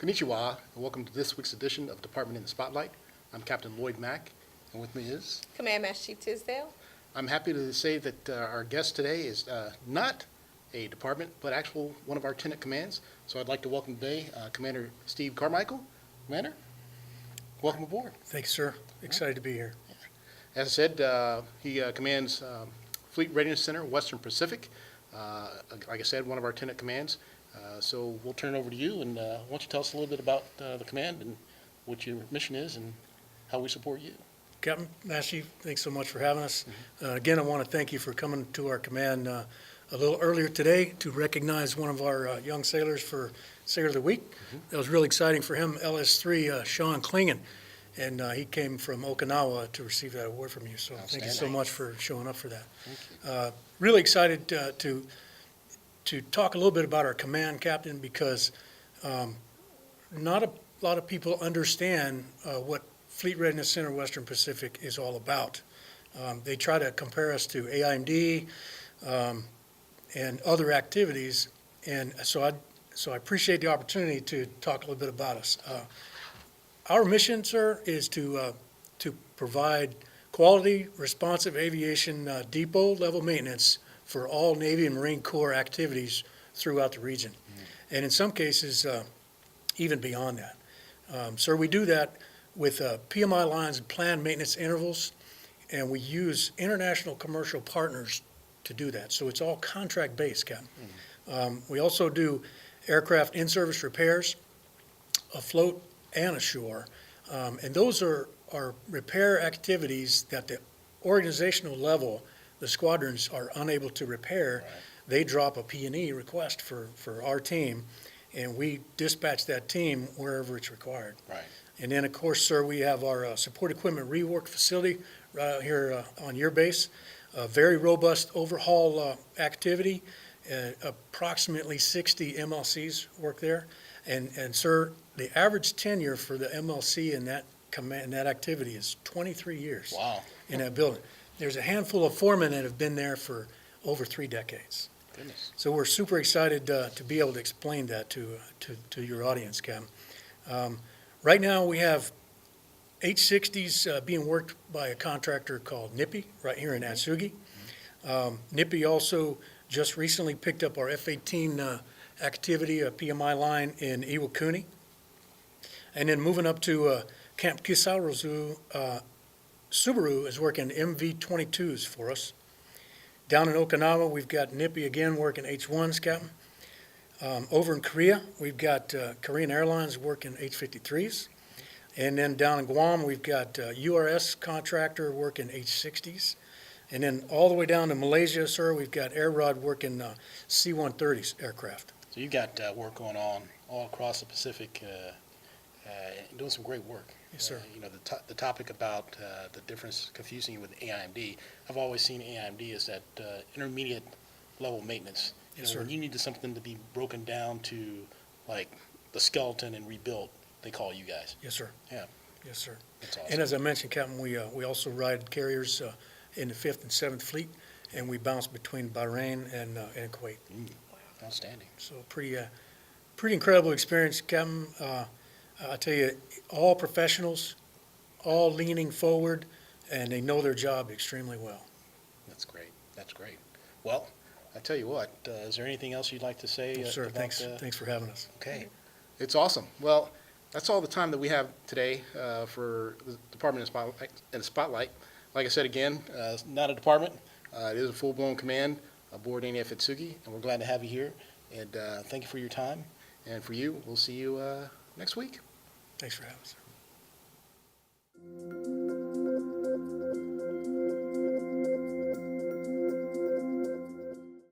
Konnichiwa, and welcome to this week's edition of Department in the Spotlight. I'm Captain Lloyd Mack, and with me is... Command Master Chief Tisdale. I'm happy to say that our guest today is not a department, but actual one of our tenant commands. So I'd like to welcome today Commander Steve Carmichael. Commander, welcome aboard. Thanks, sir. Excited to be here. As I said, he commands Fleet Readiness Center, Western Pacific. Like I said, one of our tenant commands. So we'll turn it over to you, and why don't you tell us a little bit about the command and what your mission is and how we support you. Captain, Master Chief, thanks so much for having us. Again, I want to thank you for coming to our command a little earlier today to recognize one of our young sailors for Sailor of the Week. That was really exciting for him, LS3 Sean Klingen, and he came from Okinawa to receive that award from you. So thank you so much for showing up for that. Really excited to talk a little bit about our command, Captain, because not a lot of people understand what Fleet Readiness Center Western Pacific is all about. They try to compare us to AIMD and other activities, and so I appreciate the opportunity to talk a little bit about us. Our mission, sir, is to provide quality, responsive aviation depot level maintenance for all Navy and Marine Corps activities throughout the region, and in some cases, even beyond that. Sir, we do that with PMI lines and planned maintenance intervals, and we use international commercial partners to do that. So it's all contract-based, Captain. We also do aircraft in-service repairs, afloat and ashore, and those are repair activities that the organizational level, the squadrons are unable to repair. Right. They drop a P&E request for our team, and we dispatch that team wherever it's required. Right. And then, of course, sir, we have our support equipment rework facility right out here on your base. A very robust overhaul activity. Approximately 60 MLCs work there. And sir, the average tenure for the MLC in that command, that activity is 23 years. Wow. In that building. There's a handful of foremen that have been there for over 3 decades. Goodness. So we're super excited to be able to explain that to your audience, Cam. Right now we have H-60s being worked by a contractor called Nippy right here in Atsugi. Nippy also just recently picked up our F-18 activity, a PMI line in Iwakuni. And then moving up to Camp Kisauruzu, Subaru is working MV-22s for us. Down in Okinawa, we've got Nippy again working H-1s, Captain. Over in Korea, we've got Korean Airlines working H-53s. And then down in Guam, we've got URS contractor working H-60s. And then all the way down to Malaysia, sir, we've got Air Rod working C-130s aircraft. So you've got work going on all across the Pacific, doing some great work. Yes, sir. You know, the topic about the difference confusing with AIMD, I've always seen AIMD as that intermediate level maintenance. You know, when you need something to be broken down to like the skeleton and rebuilt, they call you guys. Yes, sir. Yeah. Yes, sir. That's awesome. And as I mentioned, Captain, we also ride carriers in the 5th and 7th Fleet, and we bounce between Bahrain and Kuwait. Outstanding. So pretty incredible experience, Captain. I tell you, all professionals, all leaning forward, and they know their job extremely well. That's great. That's great. Well, I tell you what, is there anything else you'd like to say? Well, sir, thanks for having us. Okay. It's awesome. Well, that's all the time that we have today for the Department in the Spotlight. Like I said again, it's not a department. It is a full-blown command aboard NAF Atsugi, and we're glad to have you here. And thank you for your time. And for you, we'll see you next week. Thanks for having us, sir.